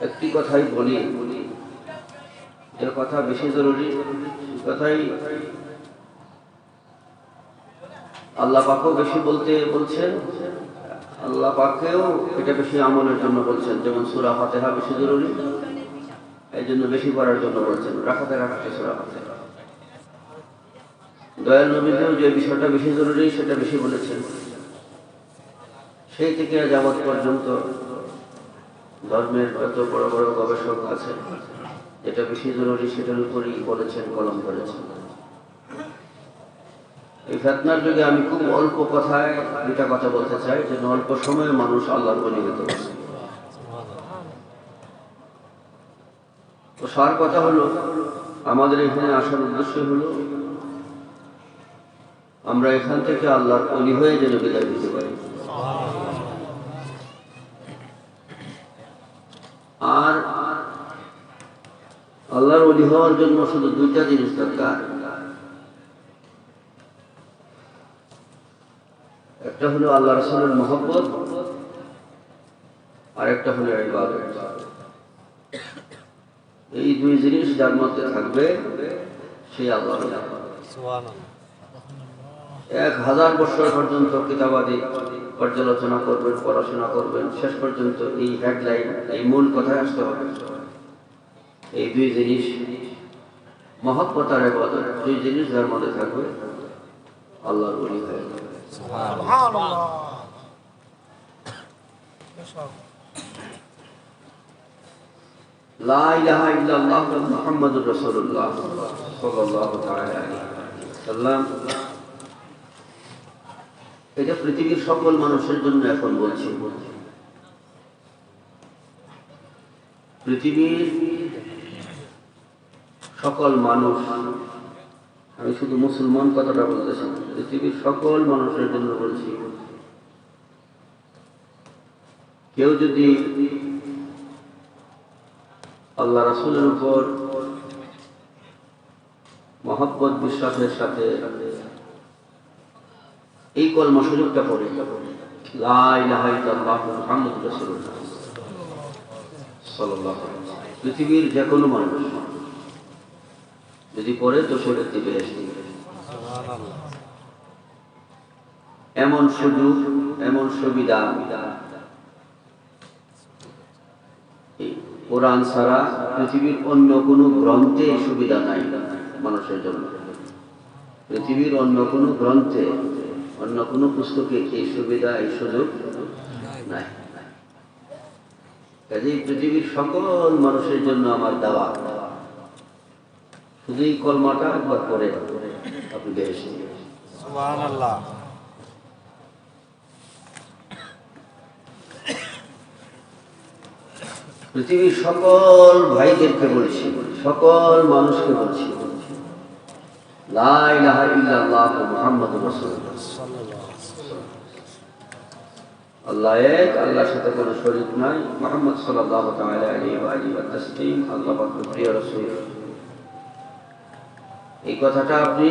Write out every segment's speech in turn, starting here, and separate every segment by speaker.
Speaker 1: একটি কথাই বলি, যে কথা বেশি জরুরি কথাই আল্লাহ পাকও বেশি বলছেন, আল্লাহ পাককেও এটা বেশি আমলের জন্য বলছেন। যেমন সূরা ফাতিহা বেশি জরুরি, এই জন্য বেশি পড়ার জন্য বলছেন, রাকাতে রাকাতে সূরা ফাতিহা। দয়াল নবীকেও যে বিষয়টা বেশি জরুরি সেটা বেশি বলেছেন। সেই থেকে যাবৎ পর্যন্ত ধর্মের যত বড় বড় গবেষক আছে, যেটা বেশি জরুরি সেটার উপরই বলেছেন, কলম করেছেন। এই ফিতনার যুগে আমি খুব অল্প কথায় দুটা কথা বলতে চাই, যেন অল্প সময়ে মানুষ আল্লাহর ওলি হতে পারে। তো সার কথা হলো, আমাদের এখানে আসার উদ্দেশ্য হলো আমরা এখান থেকে আল্লাহর ওলি হয়ে যেন বিদায় দিতে পারি। আর আল্লাহর ওলি হওয়ার জন্য শুধু দুইটা জিনিস দরকার। একটা হলো আল্লাহ রাসূলের মহব্বত, আর একটা হলো ইবাদত। এই দুই জিনিস যার মধ্যে থাকবে সেই আল্লাহর ওলি। সুবহানাল্লাহ। 1000 বছর পর্যন্ত কিতাবাদি পর্যালোচনা করবেন, পড়াশোনা করবেন, শেষ পর্যন্ত এই হেডলাইন, এই মূল কথায় আসতে হবে। এই দুই জিনিস, মহব্বত আর ইবাদত, দুই জিনিস যার মধ্যে থাকবে আল্লাহর ওলি হয়ে যাবে। সুবহানাল্লাহ। লা ইলাহা ইল্লাল্লাহ মুহাম্মাদুর রাসূলুল্লাহ সাল্লাল্লাহু তাআলা আলাইহি ওয়াসাল্লাম, এটা পৃথিবীর সকল মানুষের জন্য এখন বলছি। পৃথিবীর সকল মানুষ, আমি শুধু মুসলমান কথাটা বলতেছি, পৃথিবীর সকল মানুষের জন্য বলছি। কেউ যদি আল্লাহ রাসূলের উপর মহব্বত বিশ্বাসের সাথে এই কলমা শরীফটা পড়ে, লা ইলাহা ইল্লাল্লাহ মুহাম্মাদুর রাসূলুল্লাহ সাল্লাল্লাহু আলাইহি ওয়াসাল্লাম, পৃথিবীর যে কোনো মানুষ যদি পড়ে তো সে ব্যক্তি বেহেশতে যাবে। সুবহানাল্লাহ। এমন সুযোগ, এমন সুবিধা কোরআন ছাড়া পৃথিবীর অন্য কোনো গ্রন্থে সুবিধা নাই মানুষের জন্য। পৃথিবীর অন্য কোনো গ্রন্থে, অন্য কোনো পুস্তকে এই সুবিধা, এই সুযোগ নাই। কাজেই পৃথিবীর সকল মানুষের জন্য আমার দাওয়াত, শুধু এই কলমাটা একবার পড়ে আপনি বেহেশতে যাবেন। সুবহানাল্লাহ। পৃথিবীর সকল ভাইদেরকে বলছি, সকল মানুষকে বলছি, লা ইলাহা ইল্লাল্লাহ মুহাম্মাদুর রাসূলুল্লাহ সাল্লাল্লাহু আলাইহি ওয়াসাল্লাম, আল্লাহ এক, আল্লাহর সাথে কোনো শরীক নাই, মুহাম্মদ সাল্লাল্লাহু তাআলা আলাইহি ওয়া আলিহি ওয়া তাসলিম, আল্লাহ পাকের প্রিয় রাসূল। এই কথাটা আপনি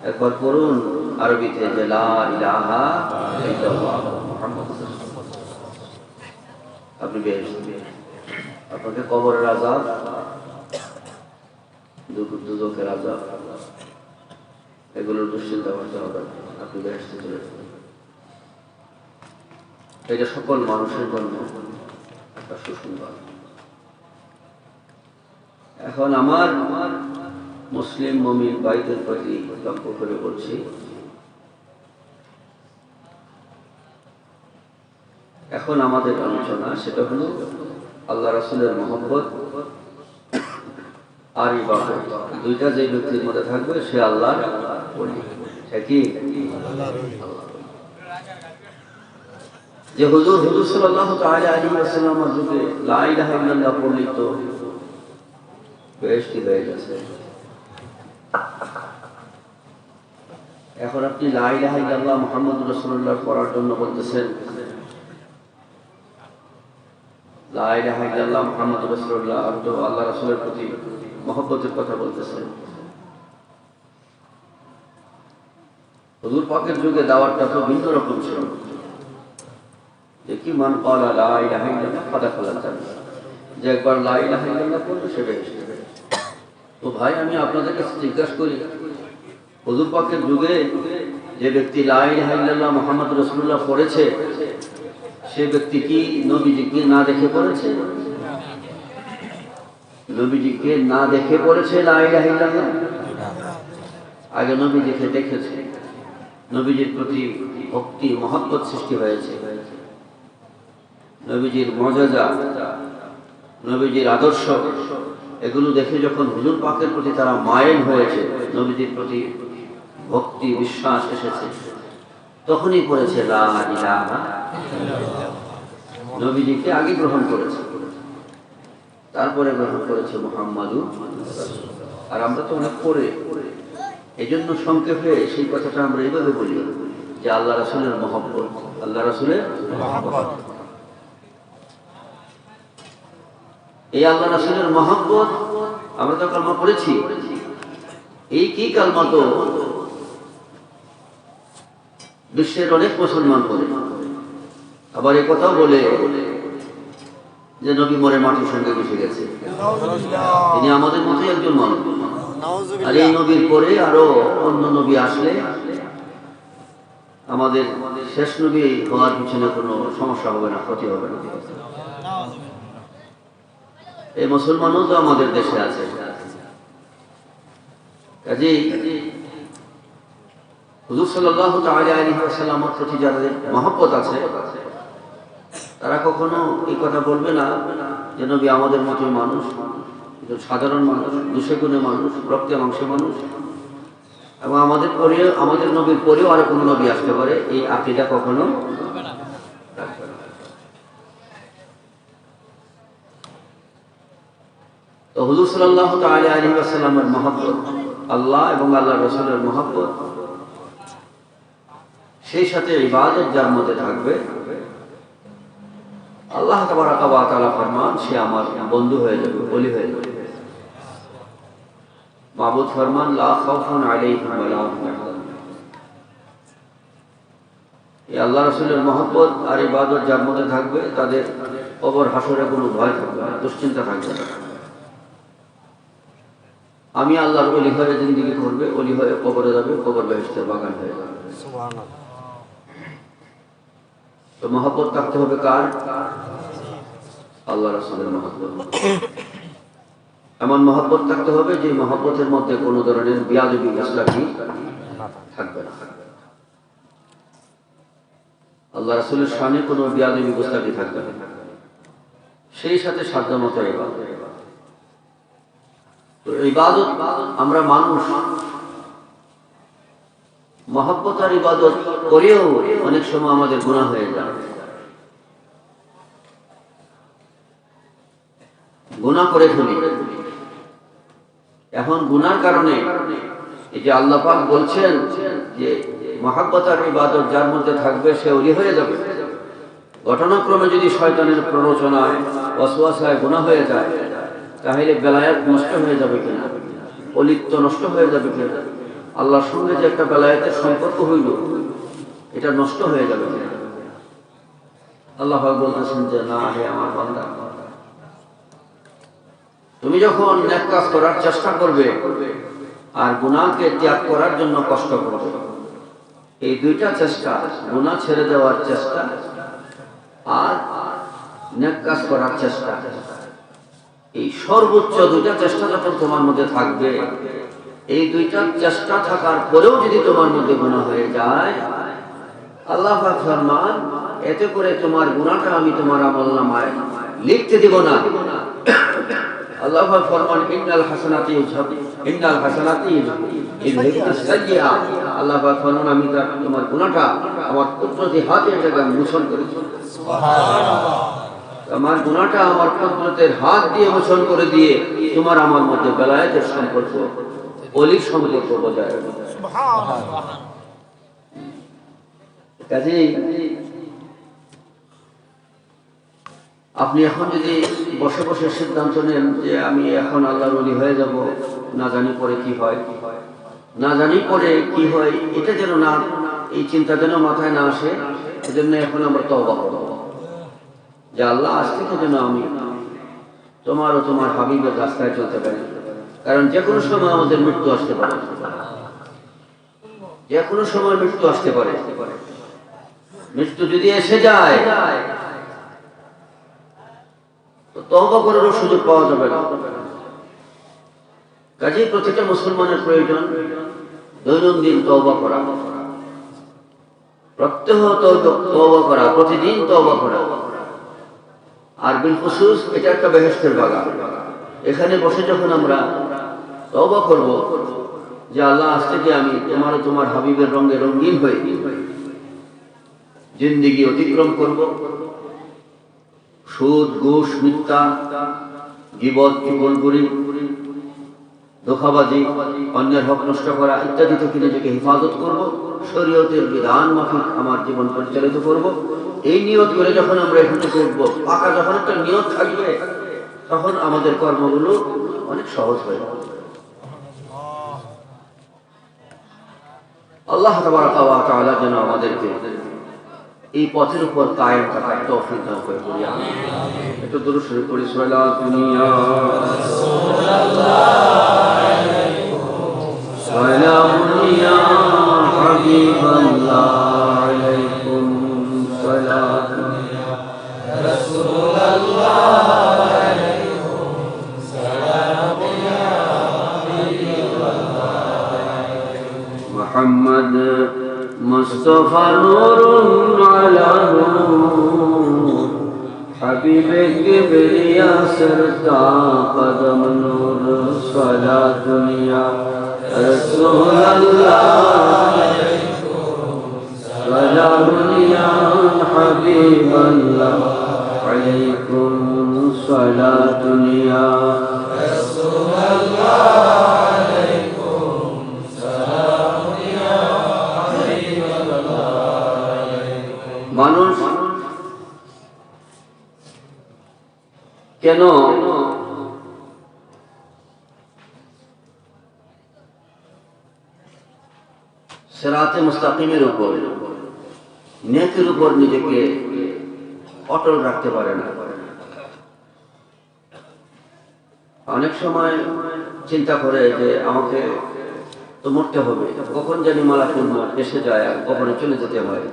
Speaker 1: একবার পড়ুন আরবিতে, যে লা ইলাহা ইল্লাল্লাহ মুহাম্মাদুর রাসূলুল্লাহ, আপনি বেহেশতে। আপনাকে কবরের আযাব, দুজকের আযাব, এগুলোর দুশ্চিন্তা করতে হবে, আপনি বেহেশতে চলে যাবেন। এটা সকল মানুষের জন্য একটা সুসংবাদ। এখন আমার মুসলিম মুমিন ভাইদের প্রতি লক্ষ্য করে বলছি, এখন আমাদের আলোচনা সেটা হলো আল্লাহ রাসূলের মহব্বত আর ইবাদত, দুইটা যে ব্যক্তির মধ্যে থাকবে সে আল্লাহর ওলি। সে কি আল্লাহর ওলি। যে হুজুর সাল্লাল্লাহু তাআলা আলাইহি ওয়াসাল্লামের যুগে লা ইলাহা ইল্লাল্লাহ পড়লি তো বেহেশতি হয়ে গেছে। এখন আপনি লা ইলাহা ইল্লাল্লাহ মুহাম্মাদুর রাসূলুল্লাহ পড়ার জন্য বলতেছেন, লা ইলাহা ইল্লাল্লাহ মুহাম্মাদুর রাসূলুল্লাহ, আর তো আল্লাহ রাসূলের প্রতি মহব্বতের কথা বলতেছেন। হুজুর পাকের যুগে দাওয়াতটা তো ভিন্ন রকম ছিল। কি মান ক্বালা লা ইলাহা ইল্লাল্লাহ ফাকাদ খালাল জান্নাহ, যে একবার লা ইলাহা ইল্লাল্লাহ বলবে সে বেহেশতে যাবে। তো ভাই আমি আপনাদের কাছে জিজ্ঞাসা করি, হুজুর পাকের যুগে যে ব্যক্তি লা ইলাহা ইল্লাল্লাহ মুহাম্মদ রাসূলুল্লাহ পড়েছে, সে ব্যক্তি কি নবীজিকে না দেখে পড়েছে? নবীজিকে না দেখে পড়েছে লা ইলাহা ইল্লাল্লাহ? আগে নবীজিকে দেখেছে, নবীজির প্রতি ভক্তি মহব্বত সৃষ্টি হয়েছে, নবীজির মর্যাদা, নবীজির আদর্শ, এগুলো দেখে যখন হুজুর পাকের প্রতি তারা মায়েল হয়েছে, নবীজির প্রতি ভক্তি বিশ্বাস এসেছে, তখনই পড়েছে লা ইলাহা ইল্লাল্লাহ। নবীজিকে আগে গ্রহণ করেছে, তারপরে গ্রহণ করেছে মুহাম্মাদুর রাসূলুল্লাহ। আর আমরা তো অনেক পরে, এই জন্য সংক্ষেপে সেই কথাটা আমরা এইভাবে বলি যে আল্লাহ রাসূলের মহব্বত, আল্লাহ রাসূলের মহব্বত। এই আল্লাহ রাসূলের মহব্বত, আমরা তো কালমা পড়েছি, এই কি কালমা তো বিশ্বের অনেক মুসলমান পড়ে। আবার এই কথাও বলে যে নবী মরে মাটির সঙ্গে মিশে গেছে, তিনি আমাদের মতোই একজন মানুষ। আর এই নবীর পরে আরো অন্য নবী আসলে আমাদের শেষ নবী হওয়ার পিছনে কোনো সমস্যা হবে না, ক্ষতি হবে না। এই মুসলমানও তো আমাদের দেশে আছে, কাজেই হুজুর সাল্লাল্লাহু তাআলা আলাইহি ওয়াসাল্লামের প্রতি যাদের মহব্বত আছে, তারা কখনো এই কথা বলবে না যে নবী আমাদের মতোই মানুষ, সাধারণ মানুষ, দুশে গুণে মানুষ, রক্তে মাংসে মানুষ, এবং আমাদের পরে, আমাদের নবীর পরেও আরো কোনো নবী আসতে পারে, এই আকীদা কখনো রাখবে না। তো হুজুর সাল্লাল্লাহু তাআলা আলাইহি ওয়াসাল্লামের মহব্বত, আল্লাহ এবং আল্লাহর রাসূলের মহব্বত, সেই সাথে ইবাদত যার মধ্যে থাকবে, আল্লাহ তাবারাকা ওয়া তাআলা ফরমান সে আমার বন্ধু হয়ে যাবে, ওলি হয়ে যাবে। মাবুদ ফরমান লা খাউফুন আলাইহিম ওয়া লা হুম ইয়াহজানুন। এই আল্লাহ রাসূলের মহব্বত আর ইবাদত যার মধ্যে থাকবে, তাদের কবর হাসরে কোনো ভয় থাকবে না, দুশ্চিন্তা থাকবে না। আমি আল্লাহর ওলি হয়ে জিন্দেগি করবে, ওলি হয়ে কবরে যাবে, কবর বেহেশতের বাগান হয়ে যাবে। সুবহানাল্লাহ। তো মহব্বত থাকতে হবে কার? আল্লাহ রাসূলের মহব্বত। এমন মহব্বত থাকতে হবে যে মহব্বতের মধ্যে কোনো ধরনের বিয়াদবি ইসলামী থাকবে না। আল্লাহ রাসূলের শানে কোনো বিয়াদবি ইসলামী থাকবে না, সেই সাথে সাধ্যমতো ইবাদত। তো ইবাদত, আমরা মানুষ মহব্বত আর ইবাদত করেও অনেক সময় আমাদের গুনাহ হয়ে যায়, গুনাহ করে ফেলি। এখন গুনার কারণে এই যে আল্লাহ পাক বলছেন যে মহব্বত আর ইবাদত যার মধ্যে থাকবে সে ওলি হয়ে যাবে, ঘটনাক্রমে যদি শয়তানের প্ররোচনায় ওয়াসওয়াসায় গুনাহ হয়ে যায়, তাহলে বেলায়েত নষ্ট হয়ে যাবে কিনা, অলিত্ব নষ্ট হয়ে যাবে কিনা, আল্লাহর সঙ্গে যে একটা বেলায়েতের সম্পর্ক হইল এটা নষ্ট হয়ে যাবে কিনা। আল্লাহ পাক বলতেছেন যে না হে আমার বান্দা, তুমি যখন নেক কাজ করার চেষ্টা করবে আর গুনাহকে ত্যাগ করার জন্য কষ্ট করবে, এই দুইটা চেষ্টা, গুনাহ ছেড়ে দেওয়ার চেষ্টা আর নেক কাজ করার চেষ্টা, এই সর্বোচ্চ দুইটা চেষ্টা যখন তোমার মধ্যে থাকবে, এই দুইটা চেষ্টা থাকার পরেও যদি তোমার মধ্যে গুনাহ হয়ে যায়, আল্লাহ পাক ফরমান এতে করে তোমার গুনাহটা আমি তোমার আমলনামায় লিখতে দিব না। আল্লাহ পাক ফরমান ইন্নাল হাসানাতি ইযহিবুস সাইয়্যাত। আল্লাহ পাক ফরমান আমি তোমার গুনাহটা আমার কুদরতি হাতে এটাকে মোচন করেছি। সুবহানাল্লাহ। আমার গুনাহটা আমার কুদরতের হাত দিয়ে মোচন করে দিয়ে তোমার আমার মধ্যে বেলায়েতের সম্পর্ক, ওলির সম্পর্ক বজায় রাখবে। সুবহানাল্লাহ। কাজেই আপনি এখন যদি বসে বসে সিদ্ধান্ত নেন যে আমি এখন আল্লাহর ওলি হয়ে যাব, না জানি পরে কি হয়, না জানি পরে কি হয়, এটা যেন না, এই চিন্তা যেন মাথায় না আসে, এজন্য এখন আমরা তওবা করব। যে আল্লাহ আজ থেকে যেন আমি তোমার ও তোমার হাবিবের রাস্তায় চলতে পারি, কারণ যে কোনো সময় আমাদের মৃত্যু আসতে পারে, যে কোনো সময় মৃত্যু আসতে পারে। মৃত্যু যদি এসে যায় তো তওবা করারও সুযোগ পাওয়া যাবে না। কাজেই প্রতিটা মুসলমানের প্রয়োজন দৈনন্দিন তওবা করা, প্রত্যহ তওবা করা, প্রতিদিন তওবা করা। আর বিল খুসুস এটা একটা বেহেশতের বাগান। এখানে বসে যখন আমরা তওবা করব যে আল্লাহ আজ থেকে আমি তোমার ও তোমার হাবিবের রঙে রঙিন হয়ে জিন্দেগি অতিক্রম করব, সুদ ঘুষ মিথ্যা গীবত চুগলখড়ি ধোঁকাবাজি অন্যের হক নষ্ট করা ইত্যাদি থেকে নিজেকে হেফাজত করব, শরীয়তের বিধান মাফিক আমার জীবন পরিচালিত করব। এই নিয়ত করে যখন আমরা এখান থেকে উঠবো, পাকা যখন একটা নিয়ত থাকবে তখন আমাদের কর্মগুলো অনেক সহজ হয়ে যাবে। আল্লাহ তাবারাকা ওয়া তাআলা যেন আমাদেরকে এই পথের উপর কায়েম থাকার তৌফিক দান করে করি। আমিন। একটু দুরূদ শরীফ পড়ি। সাল্লাল্লাহু আলাইহি হাবিবাল্লাহ আলাইকুম সালাম রাসূলুল্লাহ আলাইকুম সালাম ইয়া হাবিবাল্লাহ মুহাম্মদ মুস্তাফা নূরুন আলা নূর হাবিবে কিবরিয়া সরতা কদম নূর সালাতুন ইয়া রাসূলুল্লাহ আলাইকুম সালামুন ইয়া হাবিবাল্লাহ আলাইকুম সালাতুন ইয়া রাসূলুল্লাহ আলাইকুম সালামুন ইয়া হাবিবাল্লাহ। মানুষ কেন সিরাতে মুস্তাকিমের উপর নেকের উপর নিজেকে অটল রাখতে পারে না? অনেক সময় চিন্তা করে যে আমাকে তো মরতে হবে, কখন জানি মালাকুল মউত এসে যায়, কখনো চলে যেতে হয়।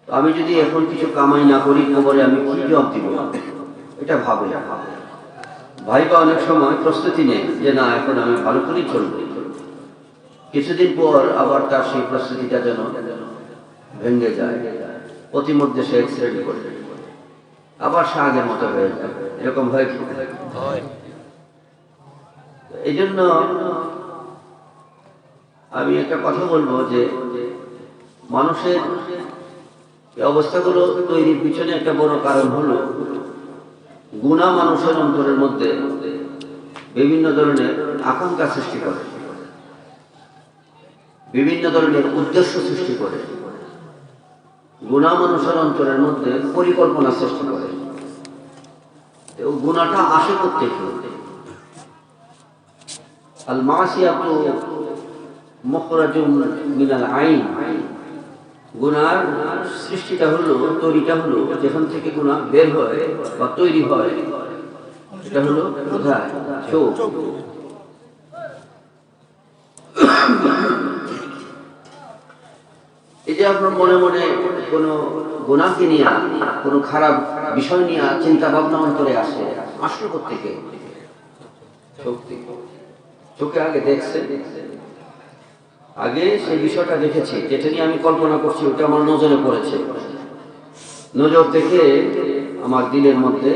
Speaker 1: আমি যদি এখন কিছু কামাই না করি কবরে আমি কি জবাব দিব, এটা ভাবে। ভাইবা অনেক সময় প্রস্তুতি নেই যে না এখন আমি ভালো করেই চলবো। কিছুদিন পর আবার তার সেই প্রস্তুতিটা যেন ভেঙে যায়, প্রতিমধ্যে সে অ্যাক্সিডেন্ট করে আবার সে আগের মতো হয়ে যায়। এরকম হয় কি? এই জন্য আমি একটা কথা বলবো যে মানুষের এই অবস্থাগুলো তৈরির পিছনে একটা বড় কারণ হলো গুনাহ মানুষের অন্তরের মধ্যে বিভিন্ন ধরনের আকাঙ্ক্ষা সৃষ্টি করে, বিভিন্ন ধরনের উদ্দেশ্য সৃষ্টি করে। গুনাহ মানুষের অন্তরের মধ্যে পরিকল্পনা সৃষ্টি করে। গুনাহটা আসে করতে আল মাসিয়াতু মুখরাজুম মিনাল আইন। গুনার সৃষ্টিটা হলো, তৈরিটা হলো, যেখান থেকে গুনাহ বের হয় বা তৈরি হয় এটা হলো কোথায়? চোখ। এই যে আপনার মনে মনে কোনো গুনাহকে নিয়ে, কোনো খারাপ বিষয় নিয়ে চিন্তা ভাবনা অন্তরে আসলো কোত্থেকে? চোখ থেকে। চোখে আগে দেখছে, আগে সেই বিষয়টা দেখেছি, যেটা নিয়ে আমি কল্পনা করছি ওটা আমার নজরে পড়েছে, নজর থেকে আমার দিলের মধ্যে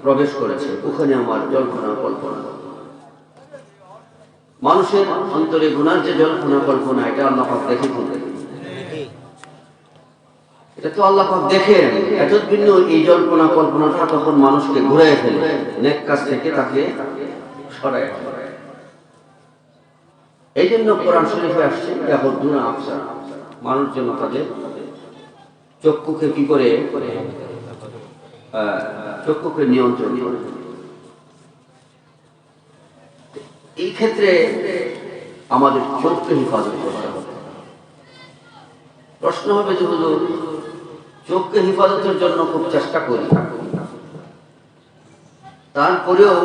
Speaker 1: প্রবেশ করেছে, ওখানে আমার জল্পনা কল্পনা। মানুষের অন্তরে গুনার যে জল্পনা কল্পনা, এটা আল্লাহ পাক দেখে ফেলেন। এটা তো আল্লাহ পাক দেখেন, এত ভিন্ন এই জল্পনা কল্পনাটা তখন মানুষকে ঘুরায় ফেলে, নেক কাজ থেকে তাকে সরায়। এই জন্য কোরআন শরীফে আসছে ইয়াবুদ্দুনা আবসার, মানুষ যেন তাদের চক্ষুকে কি করে, চক্ষুকে নিয়ন্ত্রণ করে। এই ক্ষেত্রে আমাদের চোখকে হেফাজত করতে হবে। প্রশ্ন হবে যে হুজুর চোখকে হেফাজতের জন্য খুব চেষ্টা করি, তারপরেও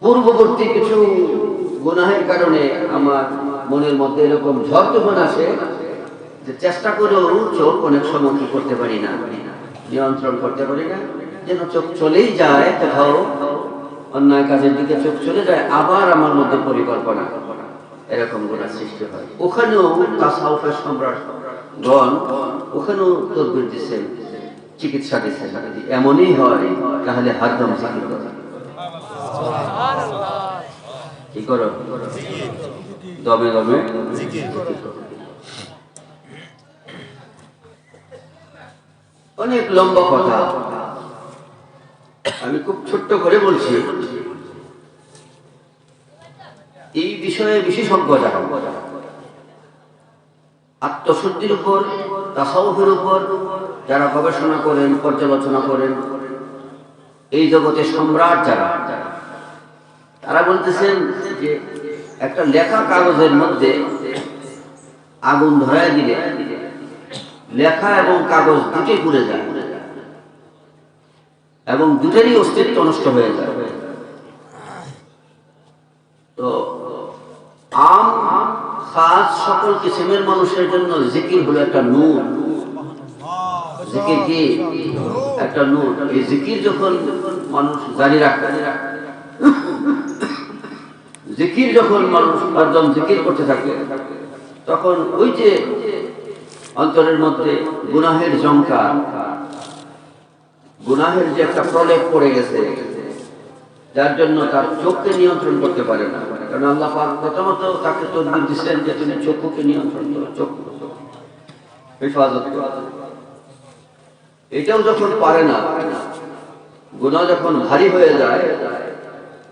Speaker 1: পূর্ববর্তী কিছু গুনাহের কারণে আমার মনের মধ্যে এরকম ঝড় তুফান আসে যে চেষ্টা করেও চোখ অনেক সময় কি করতে পারি না, নিয়ন্ত্রণ করতে পারি না। যেন চোখ চলেই যায় কোথাও অন্যায় কাজের দিকে, চোখ চলে যায়, আবার আমার মধ্যে পরিকল্পনা, এরকম গুনাহ সৃষ্টি হয়। ওখানেও তাসাউফের সম্রাটগণ ওখানেও তদবির দিচ্ছেন, চিকিৎসা দিচ্ছেন, এমনই হয় তাহলে হারদম জিকির করো। কি করো? দমে দমে জিকির করো। অনেক লম্বা কথা, আমি খুব ছোট্ট করে বলছি। এই বিষয়ে বিশেষজ্ঞ যারা, আত্মশুদ্ধির উপর, তাসাউফের উপর যারা গবেষণা করেন, পর্যালোচনা করেন, এই জগতে সম্রাট যারা, তারা বলতেছেন যে একটা লেখা কাগজের মধ্যে আগুন ধরায় দিলে লেখা এবং কাগজ দুটোই পুড়ে যায় এবং দুটোরই অস্তিত্ব নষ্ট হয়ে যায়। তো আম খাস সকল কিসিমের মানুষের জন্য জিকির হলো একটা নূর। জিকির কি? একটা নূর। এই জিকির যখন মানুষ জারি রাখে, জিকির যখন মানুষ একদম জিকির করতে থাকে, তখন ওই যে অন্তরের মধ্যে গুনাহের জঙ্কার, গুনাহের যে একটা প্রলেপ পড়ে গেছে, যার জন্য তার চোখকে নিয়ন্ত্রণ করতে পারে না। কারণ আল্লাহ পাক প্রথমত তাকে তদবির দিচ্ছেন যে তুমি চক্ষুকে নিয়ন্ত্রণ করো, চক্ষু হেফাজত করো। এটাও যখন পারে না, গুনাহ যখন ভারী হয়ে যায়,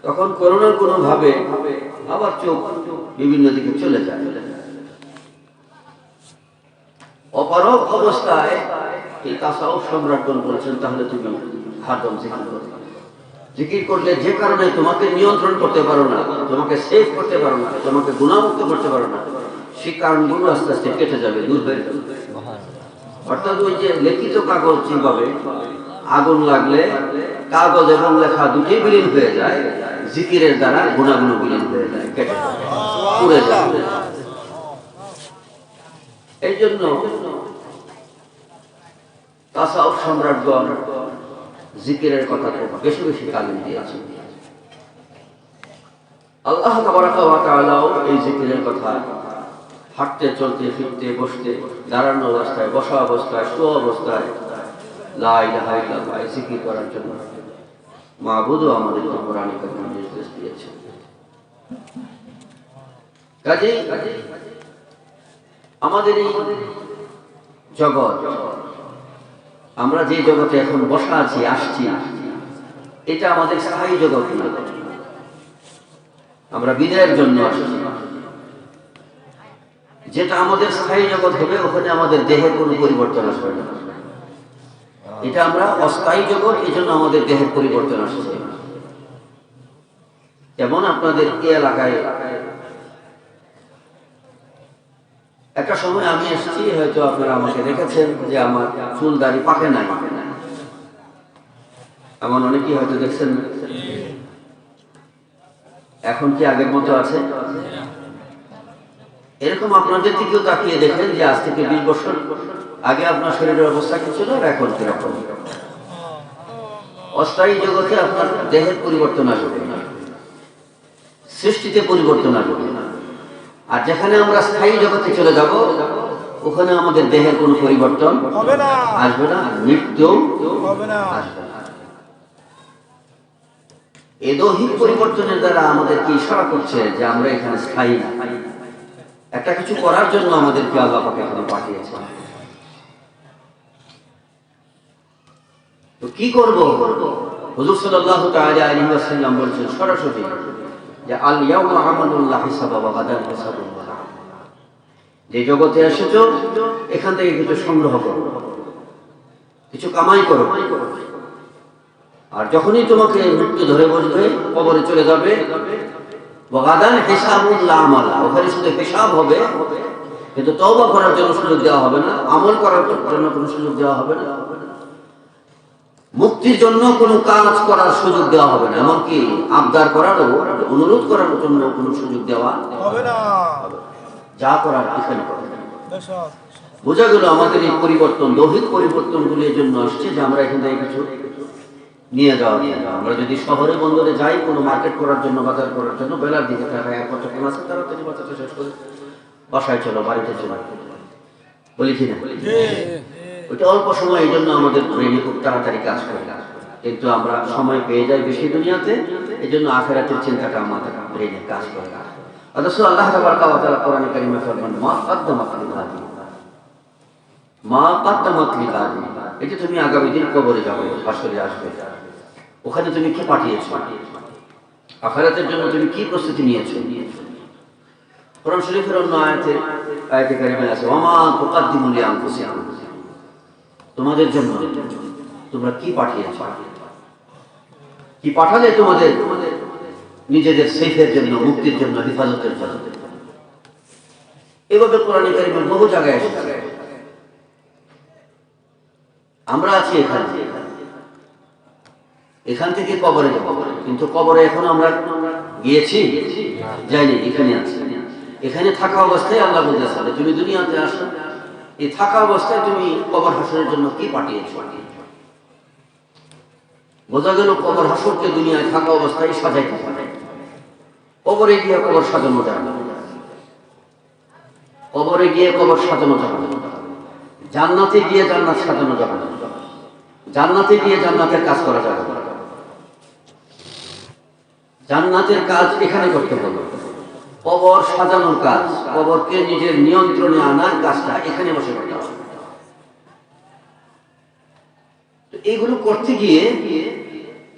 Speaker 1: তখন কোনো না কোনো ভাবে আবার চোখ বিভিন্ন দিকে চলে যায়। অপারগ অবস্থায় এই তাসাউফ সম্রাটগণ বলছেন তাহলে তুমি হারদম জিকির করো। জিকির করলে যে কারণে তোমাকে নিয়ন্ত্রণ করতে পারো না, তোমাকে সেভ করতে পারো না, তোমাকে গুনাহমুক্ত করতে পারো না, সেই কারণগুলো আস্তে আস্তে কেটে যাবে, দূর হয়ে যাবে। অর্থাৎ ওই যে লিখিত কাগজ যেভাবে আগুন লাগলে কাগজ এবং লেখা দুটোই বিলীন হয়ে যায়, জিকিরের দ্বারা গুনাহগুলো বিলীন হয়ে যায়, কেটে যায়, পুড়ে যায়। এই জন্য তাসাউফ সম্রাটগণ জিকিরের কথা খুব বেশি বেশি তালিম দিয়েছেন। আল্লাহ তাবারাকা ওয়া তাআলাও এই জিকিরের কথা হাঁটতে, চলতে, ফিরতে, বসতে, দাঁড়ানো অবস্থায়, বসা অবস্থায়, শোয়া অবস্থায় লা ইলাহা ইল্লাল্লাহ জিকির করার জন্য মাবুদও আমাদেরকে কোরআনে কারিমে নির্দেশ দিয়েছেন। কাজেই আমাদের এই জগৎ, আমরা যে জগতে এখন বসা আছি, আসছি, এটা আমাদের স্থায়ী জগৎ না। আমরা বিদায়ের জন্য আসছি। যেটা আমাদের স্থায়ী জগৎ হবে, ওখানে আমাদের দেহের কোনো পরিবর্তন আসবে না। এটা আমরা অস্থায়ী জগৎ, এই জন্য আমাদের দেহের পরিবর্তন আসছে। যেমন আপনাদের এই এলাকায় একটা সময় আমি এসেছি, হয়তো আপনারা আমাকে দেখেছেন যে আমার চুল দাড়ি পাকে নাই, এমন অনেকেই হয়তো দেখছেন। এখন কি আগের মতো আছে? এরকম আপনাদের দিকেও তাকিয়ে দেখেন যে আজ থেকে 20 বছর আগে আপনার শরীরের অবস্থা কি ছিল, এখন কিরকম। অস্থায়ী জগতে আপনার দেহের পরিবর্তন আসবে, সৃষ্টিতে পরিবর্তন আসবে। আর যেখানে আমরা স্থায়ী জগতে চলে যাব, ওখানে আমাদের দেহের কোনো পরিবর্তন আসবে না, মৃত্যু আসবে না। এই দৈহিক পরিবর্তনের দ্বারা আমাদেরকে ইশারা করছে যে আমরা এখানে স্থায়ী না, একটা কিছু করার জন্য আমাদেরকে আল্লাহ পাক এখানে পাঠিয়েছেন। তো কি করব? হুজুর সাল্লাল্লাহু তাআলা আলাইহি ওয়াসাল্লাম বলেছেন সরাসরি যে আল ইয়াউমা আমালুল্লাহ হিসাবা ওয়া গাদান হিসাবুল্লাহ। যে জগতে এসেছো, এখান থেকে কিছু সংগ্রহ করো, কিছু কামাই করো। আর যখনই তোমাকে মৃত্যু ধরে বসবে, কবরে চলে যাবে, ওয়া গাদান হিসাবুল্লাহ আমালা, ওখানে শুধু হিসাব হবে, কিন্তু তওবা করার জন্য সুযোগ দেওয়া হবে না, আমল করার জন্য কোনো সুযোগ দেওয়া হবে না, মুক্তির জন্য কোনো কাজ করার সুযোগ দেওয়া হবে না, এমনকি আবদার করারও, অনুরোধ করার জন্য কোনো সুযোগ দেওয়া হবে না। যা করার এখানে করবে। বোঝা গেল আমাদের এই পরিবর্তন, দৈহিক পরিবর্তনগুলির জন্য আসছে যে আমরা এখান থেকে কিছু নিয়ে যাওয়া। আমরা যদি শহরে বন্দরে যাই কোনো মার্কেট করার জন্য, বাজার করার জন্য, বেলার দিকে তারা এক কতক্ষণ আছে, তাড়াতাড়ি বাজারটা শেষ করে বাসায় চলো, বাড়িতে চলো, বলি কিনা? ওইটা অল্প সময়, এই জন্য আমাদের ব্রেনে খুব তাড়াতাড়ি কাজ করে, কিন্তু আমরা সময় পেয়ে যাই বেশি দুনিয়াতে, এই জন্য আখিরাতের চিন্তাটা আমাদের ব্রেনে কাজ করে। অথচ আল্লাহ তাবারকা ওয়া তাআলা কোরআনে কারিমে ফরমান, মা কদ্দামাত লিগাদি, মা কদ্দামাত লিগাদি, এই যে তুমি আগামী দিন কবরে যাবে, হাসরে আসবে, ওখানে তুমি কি পাঠিয়েছো, আখিরাতের জন্য তুমি কি প্রস্তুতি নিয়েছো? কোরআন শরীফের অন্য আয়াতে কারিমে আছে, ওয়া মা তুকাদ্দিমু লিআনফুসিকুম, তোমাদের জন্য তোমরা কি পাঠিয়েছো, কি পাঠালে তোমাদের নিজেদের সেফের জন্য, মুক্তির জন্য, হেফাজতের জন্য। এভাবে কোরআন কারীমের বহু জায়গায় এসেছে। আমরা আছি এখান থেকে কবরে যাব, কিন্তু কবরে এখন আমরা গিয়েছি, যাইনি, এখানে আছি। এখানে থাকা অবস্থায় আল্লাহ বলতেছে, তুমি দুনিয়াতে আসো, এই থাকা অবস্থায় তুমি কবর হাসরের জন্য কি পাঠিয়েছো? বোঝা গেল কবর হাসরকে দুনিয়ায় থাকা অবস্থায় সাজাইতে পারে। কবরে গিয়ে কবর সাজানো যাবে না, কবরে গিয়ে কবর সাজানো যাবে না, জান্নাতে গিয়ে জান্নাত সাজানো যাবে না, জান্নাতে গিয়ে জান্নাতের কাজ করা যাবে না। জান্নাতের কাজ এখানে করতে হবে, কবর সাজানোর কাজ, কবরকে নিজের নিয়ন্ত্রণে আনার কাজটা এখানে বসে করতে হবে। এইগুলো করতে গিয়ে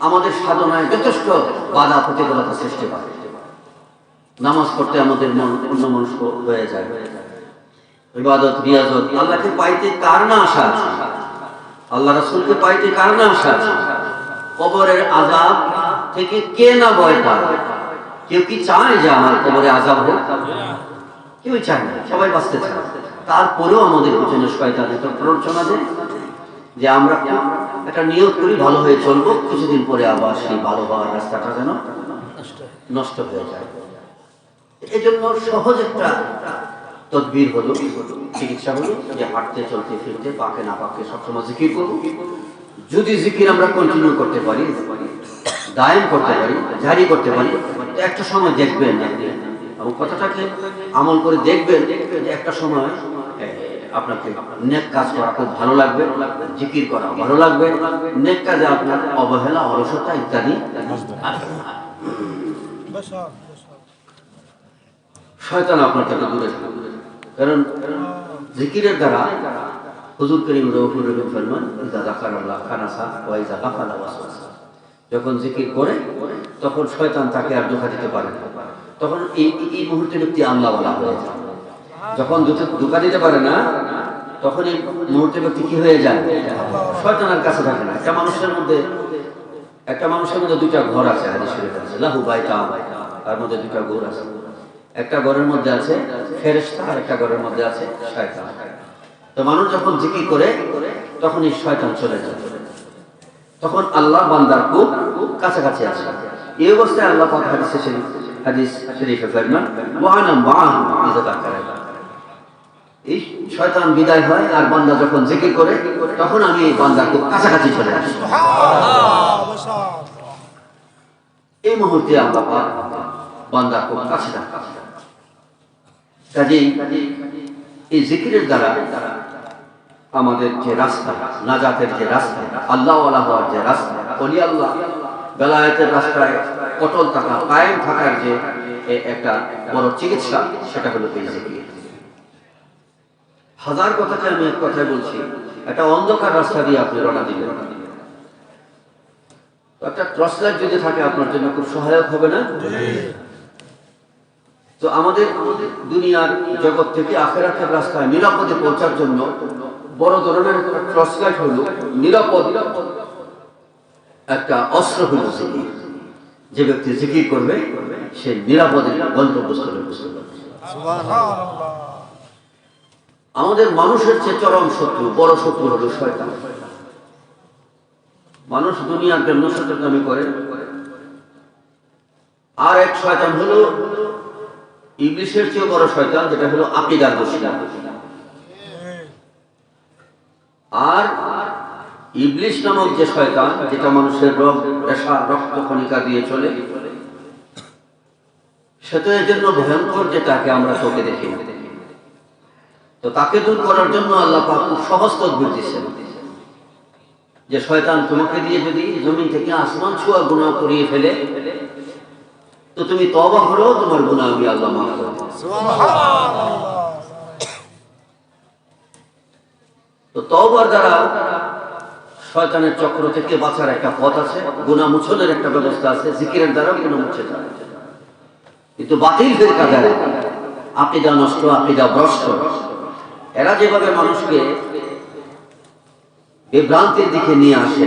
Speaker 1: আমাদের সাধনায় যথেষ্ট বাধা প্রতিকূলতা সৃষ্টি হয়। নামাজ পড়তে আমাদের মন অন্যমনস্ক হয়ে যায়, ইবাদত রিয়াজত, আল্লাহকে পাইতে কার না আশা আছে, আল্লাহ রাসূলকে পাইতে কার না আশা আছে, কবরের আযাব থেকে কে না ভয় পায়? কেউ কি চায় যে আমার কবরে আযাব হোক? কেউ চায় না, সবাই বাঁচতে চায়। তারপরেও আমাদের পিছনে শয়তান এত প্ররোচনা দেয় যে আমরা একটা নিয়ত করি ভালো হয়ে চলবো, কিছুদিন পরে আবার সেই ভালো হওয়ার রাস্তাটা যেন নষ্ট হয়ে যায়। এই জন্য সহজ একটা তদবির হলো, চিকিৎসা হলো যে হাঁটতে, চলতে, ফিরতে, পাকে না পাকে সবসময় জিকির করবো। যদি জিকির আমরা কন্টিনিউ করতে পারি, দায়েম করতে পারি, জারি করতে পারি, একটা সময় দেখবেন, এবং কথাটাকে আমল করে দেখবেন যে একটা সময় আপনাকে নেক কাজ করা খুব ভালো লাগবে, জিকির করা ভালো লাগবে, নেক কাজে আপনার অবহেলা, অলসতা ইত্যাদি শয়তান আপনার থেকে দূরে থাকবে। কারণ জিকিরের দ্বারা হুজুর করিম রাউফুর রহিম ফরমান, ইযা যাকারাল্লাহ খানাসা ওয়া ইযা গাফালা ওয়াসওয়াসা, যখন জিকির করে তখন শয়তান তাকে আর ধোঁকা দিতে পারে না, তখন এই মুহূর্তে ব্যক্তি আল্লাহওয়ালা হয়ে যায়। যখন ধোঁকা দিতে পারে না, তখন এই মুহূর্তে ব্যক্তি কি হয়ে যায়? শয়তানের কাছে থাকে না। একটা মানুষের মধ্যে দুইটা ঘর আছে, হাদিস শরীফে আছে, লাহু বাইতান, তার মধ্যে দুইটা ঘর আছে। একটা ঘরের মধ্যে আছে ফেরেশতা, আর একটা ঘরের মধ্যে আছে শয়তান। তো মানুষ যখন জিকির করে তখন এই শয়তান চলে যায়, তখন আল্লাহ বান্দার খুব কাছাকাছি আসে। এই অবস্থায় আল্লাহ পাক হাদিস শরীফে ফরমান, ওয়া আনা মাআহু ইযা যাকারা, এই শয়তান বিদায় হয় আর বান্দা যখন জিকির করে তখন আমি এই বান্দার খুব কাছাকাছি চলে আসি। এই মুহূর্তে আল্লাহ পাক বান্দার খুব কাছে থাকে। কাজেই এই জিকিরের দ্বারা আমাদের যে রাস্তা, নাজাতের যে রাস্তা, আল্লাহওয়ালা হওয়ার যে রাস্তা, ওলি আল্লাহ বেলায়েতের রাস্তায় অটল থাকা, কায়েম থাকার যে একটা বড় চিকিৎসা, সেটা হলো এই জিকির। হাজার কথাকে আমি এক কথায় বলছি, একটা অন্ধকার রাস্তা দিয়ে আপনি রওনা দিলেন, একটা টর্চ লাইট যদি থাকে আপনার জন্য খুব সহায়ক হবে না? তো আমাদের দুনিয়ার জগৎ থেকে আখিরাতের রাস্তায় নিরাপদে পৌঁছার জন্য বড় ধরনের টর্চ লাইট হলো নিরাপদ একটা অস্ত্র হলো জিকির। যে ব্যক্তি জিকির করবে সে নিরাপদে গন্তব্যস্থলে পৌঁছতে পারবে। আমাদের মানুষের চেয়ে চরম শত্রু, বড় শত্রু হলো শয়তান। মানুষ দুনিয়ার জন্য শয়তানি করে। আর এক শয়তান হলো ইবলিসের চেয়ে বড় শয়তান, যেটা হলো আকীদার দুশমন। আর ইবলিস নামক যে শয়তান, যেটা মানুষের রক্ত কণিকা দিয়ে চলে, সেটা এর জন্য ভয়ঙ্কর, যেটাকে আমরা চোখে দেখি না। তো তাকে দূর করার জন্য আল্লাহ পাক খুব সহজ তদবির দিয়েছেন, যে শয়তান তোমাকে দিয়ে যদি জমিন থেকে আসমান ছোঁয়া গুনাহ করিয়ে ফেলে, তো তুমি তওবা করো, তোমার গুনাহ আমি আল্লাহ মাফ করে দেব। সুবহানাল্লাহ। তো তওবার দ্বারা শয়তানের চক্র থেকে বাঁচার একটা পথ আছে, গুনাহ মোচনের একটা ব্যবস্থা আছে, জিকিরের দ্বারা গুনাহ মুছে যায়। কিন্তু বাতিল ফিরকা যারা আকীদা নষ্ট, আকীদা ভ্রষ্ট, এরা যেভাবে মানুষকে বিভ্রান্তির দিকে নিয়ে আসে,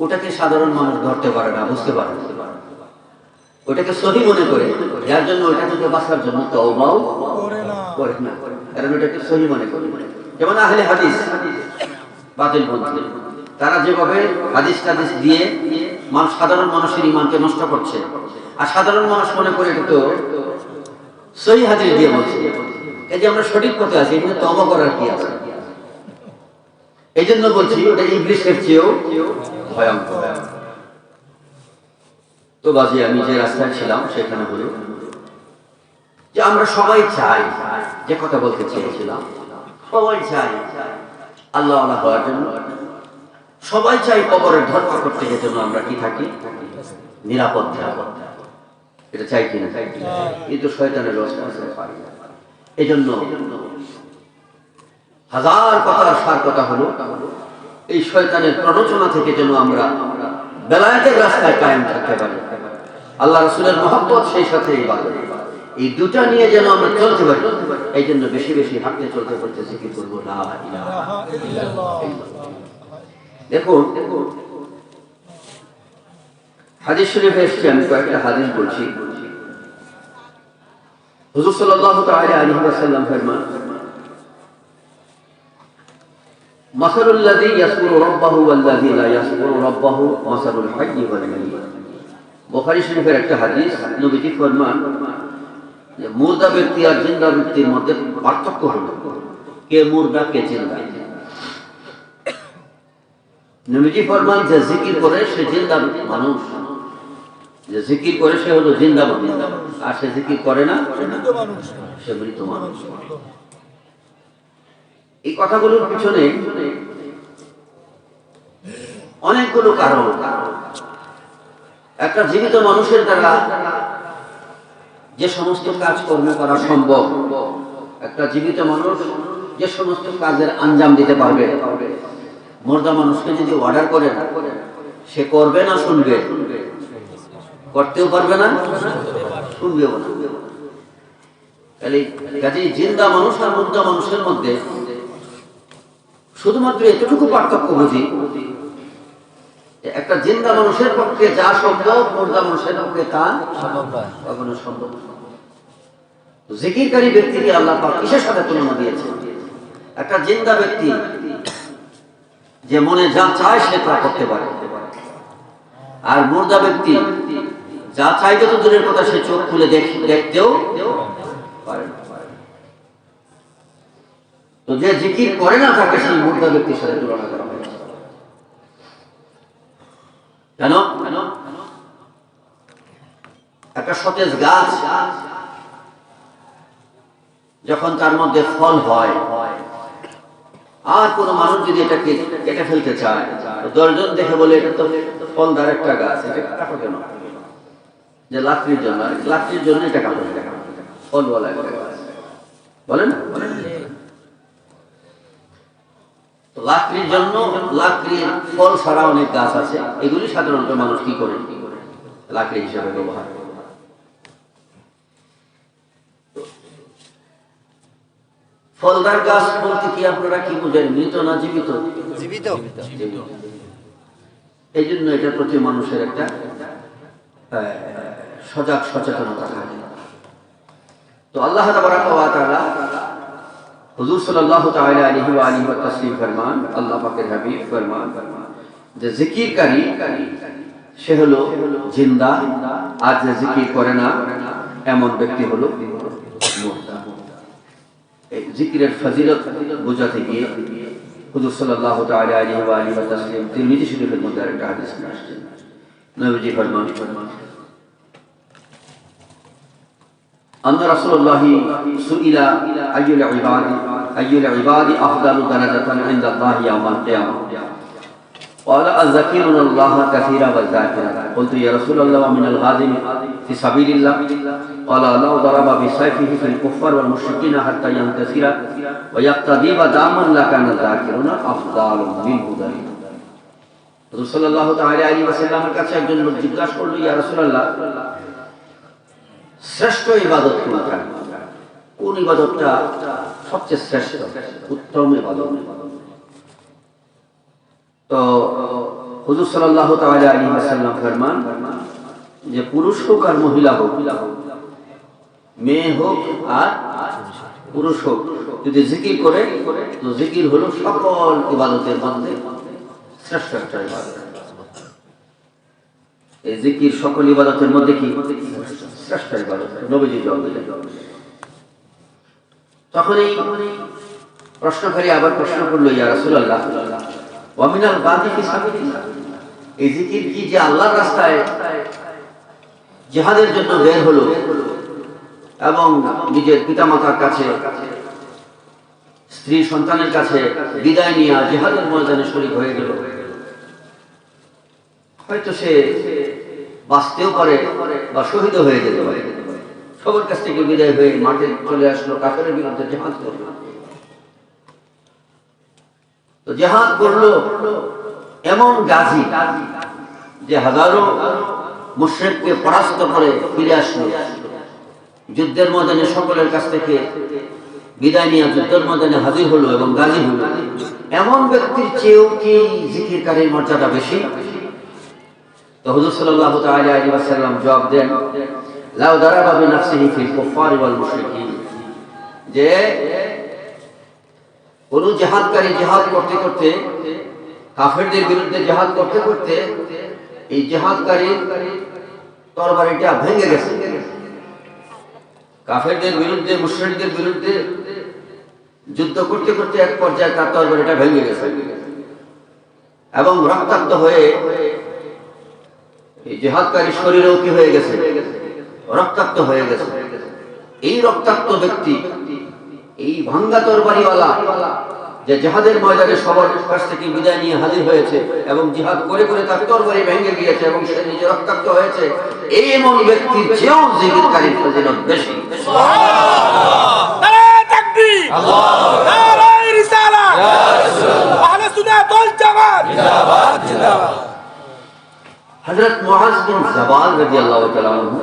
Speaker 1: ওটাকে সাধারণ মানুষ ধরতে পারে না, বুঝতে পারে না, ওটাকে সহি মনে করে, যার জন্য ওটা থেকে বাঁচার জন্য তওবাও করে না, কারণ ওটাকে সহি মনে করে। যেমন আহলে হাদিস বাতিলপন্থী, তারা যেভাবে হাদিস টাদিস দিয়ে সাধারণ মানুষের ঈমানকে নষ্ট করছে, আর সাধারণ মানুষ মনে করে এটা তো সহি হাদিস দিয়ে বলছে, এই যে আমরা সঠিক পথে আছি, এখানে তওবা করার কি আছে? এই জন্য বলছি ওটা ইবলিসের চেয়েও ভয়ঙ্কর। তো বাজে আমি যে রাস্তায় ছিলাম সেখানে হলো যে আমরা সবাই চাই, যে কথা বলতে চেয়েছিলাম, সবাই চাই আল্লাহ আল্লাহ হওয়ার জন্য, সবাই চাই কবরের ধর্ষা করতে গিয়ে যেন আমরা কি থাকি, নিরাপদ থাকি। এটা চাই কিনা? কিন্তু শয়তানের রসটা পারি না। এই জন্য হাজার কথার সার কথা হলো, এই শয়তানের প্ররোচনা থেকে যেন আমরা বেলায়েতের রাস্তায় কায়েম থাকতে পারি, আল্লাহ রাসূলের মহব্বত সেই সাথে ইবাদত, এই দুটা নিয়ে যেন আমরা চলতে পারি। এই জন্য বেশি বেশি হাঁটতে চলতে করতে জিকির করবো লা ইলাহা ইল্লাল্লাহ। দেখুন হাদিস শরীফে এসেছে, আমি কয়েকটা হাদিস বলছি। হুজুর সাল্লাল্লাহু তাআলা আলাইহি ওয়াসাল্লাম ফরমান, মাসালুল লাযী ইয়াসকুরু রাব্বাহু ওয়াল লাযী লা ইয়াসকুরু রাব্বাহু মাসালুল হাইয়্যি ওয়াল মাইয়্যিত। বুখারী শরীফের একটা হাদিস, নবীজি ফরমান যে মুর্দা ব্যক্তি আর জিন্দা ব্যক্তির মধ্যে পার্থক্য হলো, কে মুর্দা কে জিন্দা। নবীজি ফরমান যে জিকির করে সে জিন্দা মানুষ, যে জিকির করে সে হলো জিন্দা মানুষ, আর সে জিকির করে না সে মৃত মানুষ। এই কথাগুলোর পিছনে অনেকগুলো কারণ। একটা জীবিত মানুষের দ্বারা যে সমস্ত কাজকর্ম করা সম্ভব, একটা জীবিত মানুষ যে সমস্ত কাজের আঞ্জাম দিতে পারবে, মুর্দা মানুষকে যদি অর্ডার করে না, সে করবে না শুনবে, করতেও পারবে না, শুনবেও না। কাজেই জিন্দা মানুষ আর মুর্দা মানুষের মধ্যে শুধুমাত্র এতটুকু পার্থক্য বুঝি, একটা জিন্দা মানুষের পক্ষে যা সম্ভব, মুর্দা মানুষের পক্ষে তা কখনো সম্ভব না। জিকিরকারী ব্যক্তিকে আল্লাহ পাক কিসের সাথে তুলনা দিয়েছেন? একটা জিন্দা ব্যক্তি যে মনে যা চায় সে তা করতে পারে, আর মুর্দা ব্যক্তি যা চাইতে তো দূরের কথা, সে চোখ খুলে দেখতেও পারে না। তো যে জিকির করে না তাকে সেই মুর্দা ব্যক্তির সাথে তুলনা করা হয়েছে। কেন? একটা সতেজ গাছ যখন তার মধ্যে ফল হয়, আর কোন মানুষ যদি এটাকে কেটে ফেলতে চায়, 10 জন দেখে বলে এটা তো ফলদার একটা গাছ, এটা কাটো কেন? যে লাকড়ির জন্য, লাকড়ির জন্য এটা কাটো, ফলওয়ালা একটা গাছ, বলে না? লাকড়ির জন্য, লাকড়ির ফল ছাড়া অনেক গাছ আছে, এগুলি সাধারণত মানুষ কি করে, লাকড়ি হিসেবে ব্যবহার করে। ফলদার গাছ বলতে কি আপনারা কি বুঝেন? মৃত না জীবিত? জীবিত। এই জন্য এটার প্রতি মানুষের একটা সজাগ সচেতনতা থাকে। তো আল্লাহ তাবারাক ওয়া তাআলা হুজুর সাল্লাল্লাহু তাআলা আলাইহি ওয়া আলিহি ওয়া তাসলিম ফরমান, আল্লাহ পাকের হাবিব ফরমান যে জিকিরকারী সে হলো জিন্দা, আর যে জিকির করে না এমন ব্যক্তি হলো মুর্দা। এই জিকিরের ফজিলত বোঝাতে গিয়ে হুজুর সাল্লাল্লাহু তাআলা আলাইহি ওয়া আলিহি ওয়া তাসলিম তিরমিজি শরীফের মধ্যে একটা হাদিস নিয়ে আসছেন। নবীজি ফরমান, أن رسول الله سئل أي العباد أفضل درجة عند الله يوم القيامة قال الذاكرون الله كثيرا والذاكرات قلت يا رسول الله ومن الغازم في سبيل الله قال لو ضرب بسيفه في الكفار والمشركين حتى ينتصر ويقتضب داما لكان الذاكرون أفضل منه درجة। রাসূল সাল্লাল্লাহু তাআলা আলাইহি ওয়াসাল্লামের কাছে একজন লোক জিজ্ঞাসা করল, ইয়া রাসূলুল্লাহ, শ্রেষ্ঠ ইবাদত কোনটা? কোন ইবাদতটা সবচেয়ে শ্রেষ্ঠ, উত্তম ইবাদত? তো হুজুর সাল্লাল্লাহু তাআলা আলাইহি ওয়াসাল্লাম ফরমান যে পুরুষ হোক আর মহিলা হোক, মেয়ে হোক আর পুরুষ হোক, যদি জিকির করে তো জিকির হলো সকল ইবাদতের মধ্যে শ্রেষ্ঠ একটা ইবাদত। এই জিকির সকল ইবাদতের মধ্যে কি শ্রেষ্ঠ ইবাদত? নবীজি জবাব দিলেন। তখন এই প্রশ্নকারী আবার প্রশ্ন করলো, ইয়া রাসূলুল্লাহ ওয়া মিনাল গাযি ফি সাবিলিল্লাহ, এই জিকির কি যে আল্লাহর রাস্তায় জিহাদের জন্য বের হলো এবং নিজের পিতামাতার কাছে, স্ত্রী সন্তানের কাছে বিদায় নিয়ে জিহাদের ময়দানে শরীক হয়ে গেল, হয়তো সে বাঁচতেও পারে বা শহীদ হয়ে যেতে পারে, সবার কাছ থেকে বিদায় হয়ে মাঠে চলে আসলো, কাফেরের বিরুদ্ধে জিহাদ করলো। তো জিহাদ করলো এমন গাজী যে হাজারো মুশরিককে পরাস্ত করে ফিরে আসলো, যুদ্ধের ময়দানে সকলের কাছ থেকে বিদায় নিয়ে যুদ্ধের ময়দানে হাজির হলো এবং গাজী হলো, এমন ব্যক্তির চেয়েও কি জিকিরকারীর মর্যাদা বেশি? তো হুজুর সাল্লাল্লাহু তাআলা আলাইহি ওয়াসাল্লাম জবাব দেন, লাউ দারাবা বিনাফসিহি ফিল কুফার ওয়াল মুশরিকিন, যে কোন জিহাদকারী জিহাদ করতে করতে, কাফেরদের বিরুদ্ধে জিহাদ করতে করতে এই জিহাদকারীর তরবারিটা ভেঙে গেছে, কাফেরদের বিরুদ্ধে, মুশরিকদের বিরুদ্ধে যুদ্ধ করতে করতে এক পর্যায়ে তার তরবারিটা ভেঙে গেছে এবং রক্তাক্ত হয়ে এই জিহাদকারী শরীরেও কি হয়ে গেছে? রক্তাক্ত হয়ে গেছে। এই রক্তাক্ত ব্যক্তি, এই ভাঙ্গা তরবারিওয়ালা যে জিহাদের ময়দানে সবার কাছ থেকে বিদায় নিয়ে হাজির হয়েছে এবং জিহাদ করে করে তার তরবারি ভেঙে গিয়েছে এবং সে নিজে রক্তাক্ত হয়েছে, এই এমন ব্যক্তির চেয়েও জিকিরকারীর ফজিলত বেশি। সুবহানাল্লাহ, নারে তাকবীর, আল্লাহু নারে রিসালাত, আহলে সুন্নাত ওয়াল জামাত জিন্দাবাদ জিন্দাবাদ। হযরত মুআজ বিন জাবাল রাদিয়াল্লাহু তাআলা আনহু,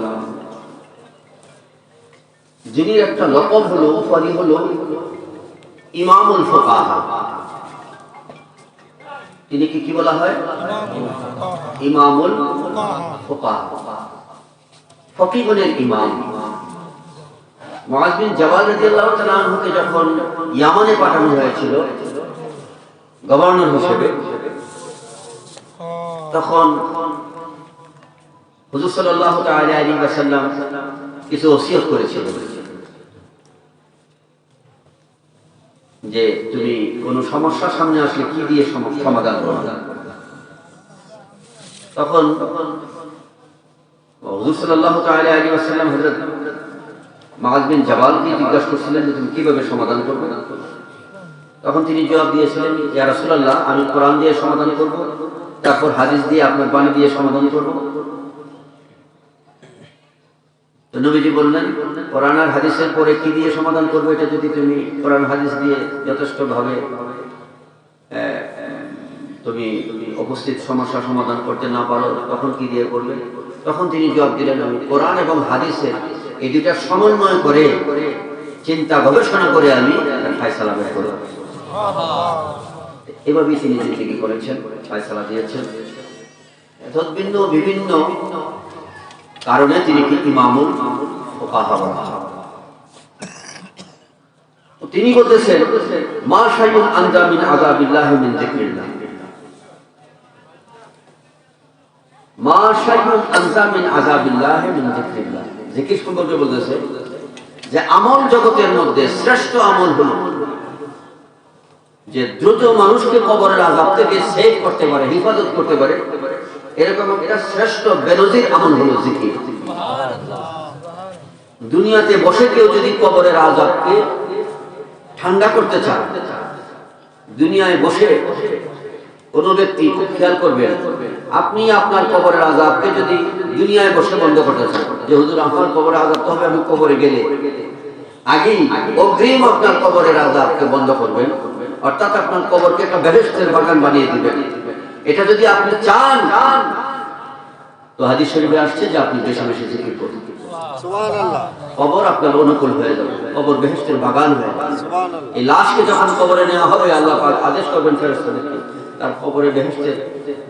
Speaker 1: যিনি একটা লকব হলো, উপাধি হলো ইমামুল ফুকাহা। তিনি কি বলা হয়? ইমামুল ফুকাহা, ফকিহগণের ইমাম। মুআজ বিন জাবাল রাদিয়াল্লাহু তাআলা আনহুকে যখন ইয়ামানে পাঠানো হয়েছিল গভর্নর হিসেবে, তখন হুজুর সাল্লাল্লাহু তাআলা আলাইহি ওয়াসাল্লাম কিছু ওসিয়ত করেছিলেন যে তুমি কোন সমস্যার সামনে আসলে কি দিয়ে সমাধান করবে। তখন হুজুর সাল্লাল্লাহু তাআলা আলাইহি ওয়াসাল্লাম হযরত মুআজ বিন জাবালকে জিজ্ঞাসা করছিলেন যে তুমি কিভাবে সমাধান করবে। তখন তিনি জবাব দিয়েছিলেন, ইয়া রাসূলুল্লাহ, আমি কোরআন দিয়ে সমাধান করব, তারপর হাদিস দিয়ে, আপনার বাণী দিয়ে সমাধান করব। তো নবীজি বললেন, কোরআন আর হাদিসের পরে কি দিয়ে সমাধান করবে? এটা যদি তুমি কোরআন হাদিস দিয়ে যথেষ্টভাবে তুমি উপস্থিত সমস্যা সমাধান করতে না পারো, তখন কি দিয়ে করবে? তখন তিনি জবাব দিলেন, আমি কোরআন এবং হাদিসের এই দুইটা সমন্বয় করে চিন্তা গবেষণা করে আমি ফয়সালা বের করব। এভাবেই তিনি জিন্দেগি করেছেন, ফয়সালা দিয়েছেন। তদ্ভিন্ন বিভিন্ন কারণে তিনি কি ইমামুল ফুকাহা বলা হয়। তিনি বলতেছেন মা শাইউন আনজা মিন আযাবিল্লাহ মিন যিকরিল্লাহ, মা শাইউন আনজা মিন আযাবিল্লাহ মিন যিকরিল্লাহ। জিকির সম্পর্কে বলতেছে যে আমল জগতের মধ্যে শ্রেষ্ঠ আমল হলো যে দ্রুত মানুষকে কবরের আযাব থেকে সেভ করতে পারে, হেফাজত করতে পারে, এরকম একটা শ্রেষ্ঠ বেনজির আমল হলো জিকির। দুনিয়াতে বসে কেউ যদি কবরের আযাবকে ঠান্ডা করতে চায়, দুনিয়ায় বসে কোন ব্যক্তি, খুব খেয়াল করবেন, আপনি আপনার কবরের আযাবকে যদি দুনিয়ায় বসে বন্ধ করতে চান, যে হুজুর আমার কবরের আযাব তো হবে আমি কবরে গেলে, আগেই অগ্রিম আপনার কবরের আযাবকে বন্ধ করবেন, অর্থাৎ আপনার কবরকে একটা বেহেশতের বাগান বানিয়ে দিবেন। এটা যদি আপনি চান তো হাদিস শরীফে আসছে যে আপনি বেশি বেশি জিকির করুন, সুবহানাল্লাহ, কবর আপনার অনুকূল হয়ে যাবে, কবর বেহেশতের বাগান হয়ে যাবে। সুবহানাল্লাহ। এই লাশকে যখন কবরে নেওয়া হবে আল্লাহ পাক আদেশ করবেন ফেরেশতাদেরকে তার কবরে বেহেশতের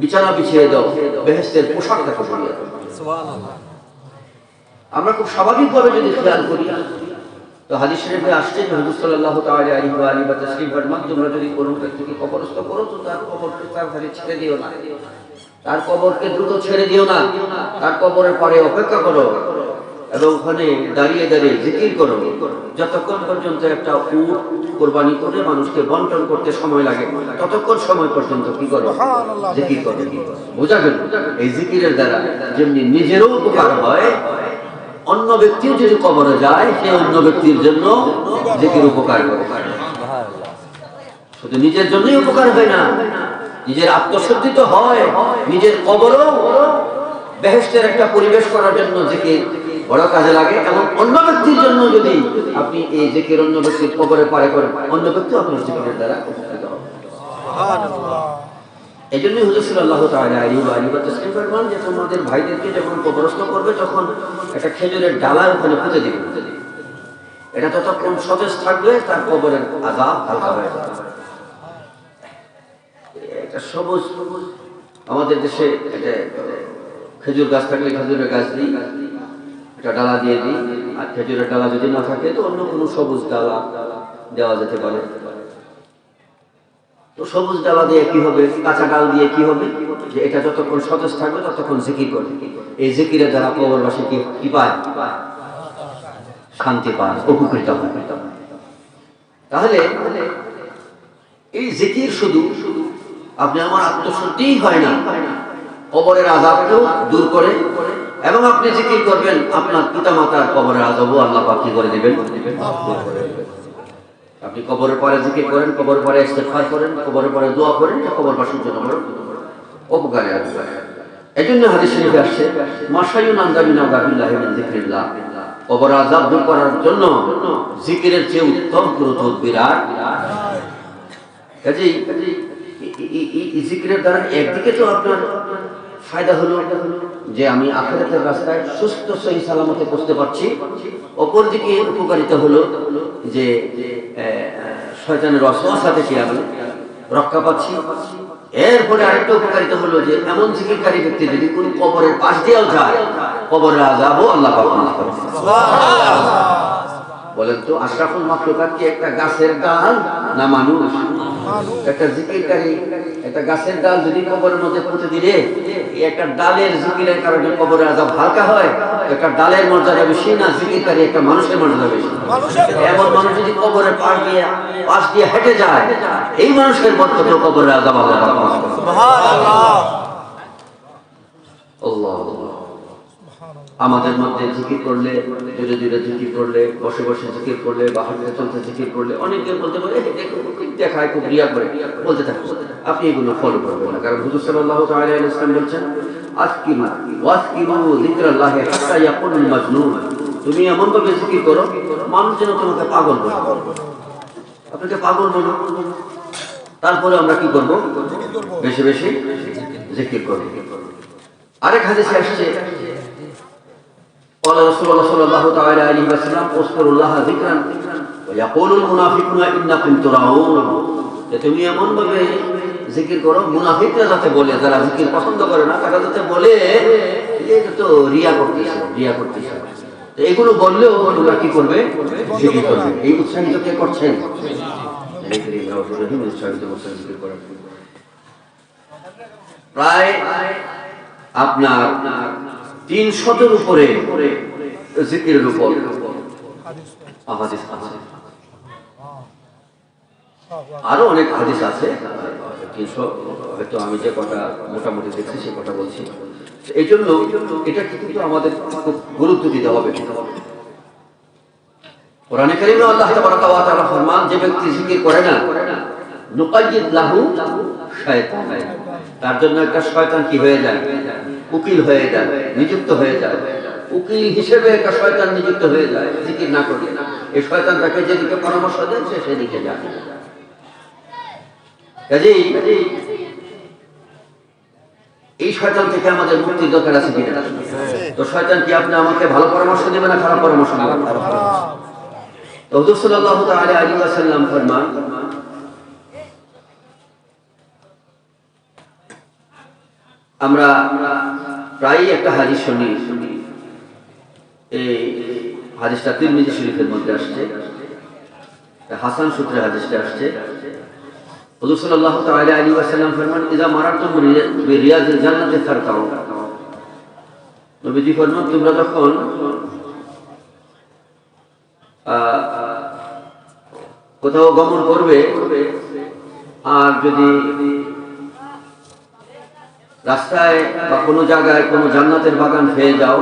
Speaker 1: বিছানা বিছিয়ে দাও, বেহেশতের পোশাকটাকে পরিয়ে দাও। সুবহানাল্লাহ। আমরা খুব স্বাভাবিকভাবে যদি খেয়াল করি তো হাদিস শরীফে আসছে যে হুজুর সাল্লাল্লাহু তাআলা আলাইহি ওয়া আলিহি ওয়া তাসলিম ফরমান, তোমরা যদি কোনো ব্যক্তিকে কবরস্থ করো তো তার কবরকে তাড়াতাড়ি ছেড়ে দিও না, তার কবরকে দ্রুত ছেড়ে দিও না, তার কবরের পরে অপেক্ষা করো এবং ওখানে দাঁড়িয়ে দাঁড়িয়ে জিকির করো যতক্ষণ পর্যন্ত একটা উট কুরবানি করে মানুষকে বন্টন করতে সময় লাগে, ততক্ষণ সময় পর্যন্ত কি করো, জিকির করো। বোঝা গেল এই জিকিরের দ্বারা যেমনি নিজেরও উপকার হয়, অন্য ব্যক্তিও যদি কবরে যায় সে অন্য ব্যক্তির জন্য জিকির উপকার করে। শুধু নিজের জন্যই উপকার হয় না, নিজের আত্মশুদ্ধি তো হয়, নিজের কবরও বেহেশতের একটা পরিবেশ করার জন্য জিকির বড় কাজে লাগে। এবং অন্য ব্যক্তির জন্য যদি আপনি এই জিকির অন্য ব্যক্তির কবরে পারে করেন, অন্য ব্যক্তি আপনার জিকিরের দ্বারা উপকৃত হবে। এই জন্যই হুজুর সাল্লাল্লাহু তাআলা আলাইহি ওয়া আলিহি ওয়া তাসলিম ফরমান যে তোমাদের ভাইদেরকে যখন কবরস্থ করবে তখন একটা খেজুরের ডালা ওখানে পুঁতে দিবে, এটা ততক্ষণ সতেজ থাকবে তার কবরের আযাব হালকা হয়ে যাবে। একটা সবুজ, আমাদের দেশে এটা খেজুর গাছ থাকলে খেজুরের গাছ দিই, একটা ডালা দিয়ে দিই, আর খেজুরের ডালা যদি না থাকে তো অন্য কোনো সবুজ ডালা দেওয়া যেতে পারে। তো সবুজ ডালা দিয়ে কি হবে, কাঁচা ডাল দিয়ে কি হবে, যে এটা যতক্ষণ সতেজ থাকবে ততক্ষণ জিকির করবে। এই জিকিরের দ্বারা কবরবাসী কি পায়, শান্তি পায়, উপকৃত হয়। তাহলে এই জিকির শুধু আপনি আমার আত্মশুদ্ধিই হয় না, কবরের আযাবকেও দূর করে, এবং আপনি জিকির করবেন আপনার পিতামাতার কবরের আযাবও আল্লাহ পাক কি করে দিবেন, দূর করে দিবেন। আপনি কবরের পরে জিকির করেন, কবরের পরে ইস্তেগফার করেন, কবরের পরে দোয়া করেন, এটা কবরবাসীর জন্য বড় উপকারে আসবে। এজন্য হাদিস শরীফে আসছে মা শাইউন আনজা মিন আযাবিল্লাহি মিন যিকরিল্লাহ, কবর আযাব দূর করার জন্য জিকিরের চেয়ে উত্তম কোনো তদবির আর কাজেই এই জিকিরের দ্বারা একদিকে তো আপনার ফায়দা হলো যে আমি আখিরাতের রাস্তায় সুস্থ সহি সালামতে পৌঁছতে পারছি, অপরদিকে উপকারিতা হলো যে শয়তানের ওয়াসওয়াসা থেকে আমি রক্ষা পাচ্ছি। এরপরে আরেকটা উপকারিতা হলো যে এমন জিকিরকারী ব্যক্তি যদি কোন কবরের পাশ দিয়েও যায়, কবরের আযাবও আল্লাহ পাক মাফ করে দেন। সুবহানাল্লাহ। বলেন তো আশরাফুল মাখলুকাত কি একটা গাছের ডাল না মানুষ? একটা জিকিরকারী একটা গাছের ডাল যদি কবরের মধ্যে পুঁতে দিলে একটা ডালের জিকিরের কারণে কবরের আযাব হালকা হয়, একটা ডালের মর্যাদা বেশি না জিকিরকারী একটা মানুষের মর্যাদা বেশি? এমন মানুষ যদি কবরের পাশ দিয়ে হেঁটে যায়, এই মানুষের বরকতে কবরের আযাব আল্লাহ পাক মাফ করে। সুবহানাল্লাহ। আল্লাহ আমাদের মধ্যে জিকির করলে, জোরে জোরে জিকির করলে, বসে বসে জিকির করলে, বা হাঁটতে চলতে জিকির করলে, অনেকে বলতে পারে দেখায় খুব রিয়া করে বলতে থাকে, আপনি এগুলো ফলো করবেন না। কারণ হুজুর সাল্লাল্লাহু তাআলা আলাইহি ওয়াসাল্লাম বলছেন আসকিরু ওয়াসকিরু যিকরাল্লাহি হাত্তা ইয়াকুনুল মাজনুন, তুমি এমন ভাবে জিকির করো মানুষ যেন তোমাকে পাগল বলে, আপনাকে পাগল বলে। তারপরে আমরা কি করব, বেশি বেশি জিকির করব। আরেক হাদিসে আসছে قال رسول الله صلى الله تعالى عليه وسلم اذكروا الله ذكرا ويقول المنافقون انكم تراؤون, তুমি এমন ভাবে জিকির করো মুনাফিকরা যাতে বলে, যারা জিকির পছন্দ করে না তারা যাতে বলে এটা তো রিয়া করতেছে, রিয়া করতেছে। তো এগুলো বললেও তোমরা কি করবে? জিকির করবে। এই উৎসাহিত কে করছেন? উৎসাহিত করছেন জিকির করার জন্য। প্রায় আপনার 300-এর উপরে জিকিরের উপর হাদিস আছে। আরো অনেক হাদিস আছে, 300 হয়তো আমি যে কথা মোটামুটি দেখছি সে কথা বলছি। এই জন্য এটা কিন্তু আমাদের খুব গুরুত্ব দিতে হবে। কোরআনে কারিমে আল্লাহ তাবারাকা ওয়া তাআলা ফরমান, যে ব্যক্তি জিকির করে না নুকাইয়িদ লাহু শায়তান, তার জন্য একটা শয়তান কি হয়ে যায়? উকিল হয়ে যায়, নিযুক্ত হয়ে যায়। উকিল হিসেবে একটা শয়তান নিযুক্ত হয়ে যায় জিকির না করলে। এই শয়তান তাকে যেদিকে পরামর্শ দেয় সে সেদিকে যায়। কাজেই এই শয়তান থেকে আমাদের মুক্তির দরকার আছে কিনা? তো শয়তান কি আপনি আমাকে ভালো পরামর্শ দেবে না খারাপ পরামর্শ দেবে? তো হুজুর সাল্লাল্লাহু তাআলা আলাইহি ওয়াসাল্লাম ফরমান, আমরা প্রায়ই একটা হাদিস শুনি, এই হাদিসটা তিরমিজি শরীফের মধ্যে আসছে, হাসান সূত্রে হাদিসটা আসছে। হুজুর সাল্লাল্লাহু তাআলা আলাইহি ওয়াসাল্লাম ফরমান, ইযা মারাতুম বিরিয়াজিল জান্নাতি ফারতাউ, নবীজি ফরমান, তোমরা যখন কোথাও গমন করবে আর যদি রাস্তায় বা কোনো জায়গায় কোনো জান্নাতের বাগান পেয়ে যাও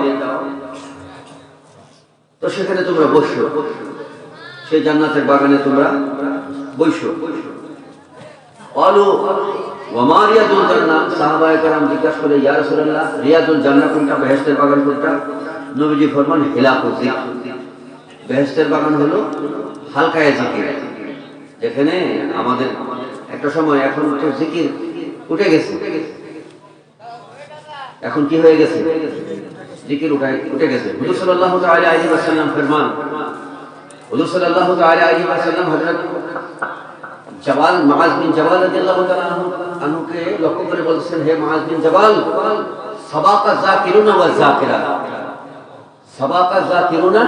Speaker 1: তো সেখানে তোমরা বসো, সেই জান্নাতের বাগানে তোমরা বসো। রিয়াজুল জান্নাহ, সাহাবায়ে কেরাম জিজ্ঞাসা করে, ইয়া রাসূলুল্লাহ, রিয়াজুল জান্নাহ কোনটা, বেহেশতের বাগান কোনটা? নবীজি ফরমান, হিলাকুল যিকর, বেহেশতের বাগান হলো হালকায়ে জিকির। যেখানে আমাদের একটা সময়, এখন তো জিকির উঠে গেছে, এখন কি হয়ে গেছে? জিকির উঠে গেছে। হুজুর সাল্লাল্লাহু তাআলা আলাইহি ওয়াসাল্লাম ফরমান, হুজুর সাল্লাল্লাহু তাআলা আলাইহি ওয়াসাল্লাম হযরত জাবাল মুআজ বিন জাবাল রাদিয়াল্লাহু তাআলা আনহুকে লক্ষ্য করে বলছেন, হে মুআজ বিন জাবাল, সাবাকা যাকিরুনা ওয়া যাকিরাত, সাবাকা যাকিরুনা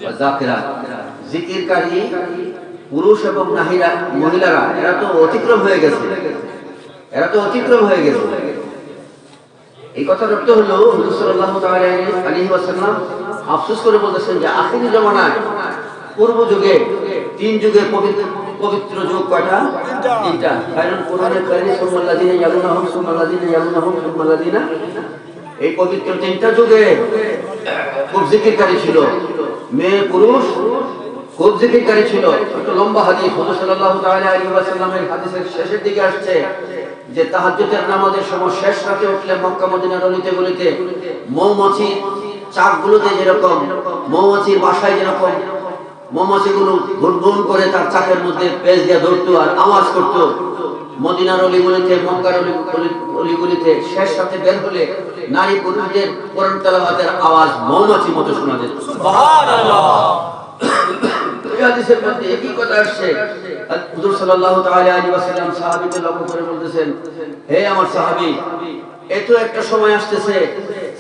Speaker 1: ওয়া যাকিরাত, জিকিরকারী পুরুষ এবং মহিলারা এরা তো অতিক্রম হয়ে গেছে, এরা তো অতিক্রম হয়ে গেছে। এই কথার অর্থ হলো হুজুর সাল্লাল্লাহু তাআলা আলাইহি ওয়াসাল্লাম আফসোস করে বলতেছেন যে আখিরি জামানায়, পূর্ব যুগে 3 যুগের পবিত্র যুগ কয়টা? 3টা। কারণ কোরআনে কারিমে সুম্মাল্লাযিনা ইয়ালুনাহুম সুম্মাল্লাযিনা ইয়ালুনাহুম সুম্মাল্লাযিনা, এই পবিত্র 3টা যুগে খুব জিকিরকারী ছিল, মেয়ে পুরুষ খুব জিকিরকারী ছিল। একটু লম্বা হাদিস, হুজুর সাল্লাল্লাহু তাআলা আলাইহি ওয়াসাল্লামের হাদিসের শেষের দিকে আসছে যে তাহাজ্জুদের নামাজের সময় শেষ রাতে উঠলে মক্কা মদিনার অলিতে গলিতে মৌমাছি চাকগুলোতে যেরকম মৌমাছির বাসায় যেরকম মৌমাছিগুলো গুনগুন করে তার চাকের মধ্যে পেঁচ দিয়ে ধরতো আর আওয়াজ করতো, মদিনার অলিগুলিতে মক্কার অলিগুলিতে শেষ রাতে বের হলে নারী পুরুষদের কোরআন তেলাওয়াতের আওয়াজ মৌমাছি মতো শোনা যেত। সুবহানাল্লাহ। এই হাদিসের মধ্যে একই কথা আসছে। হুজুর সাল্লাল্লাহু তাআলা আলাইহি ওয়াসাল্লাম সাহাবীকে লক্ষ্য করে বলতেছেন, হে আমার সাহাবী, এত একটা সময় আসতেছে,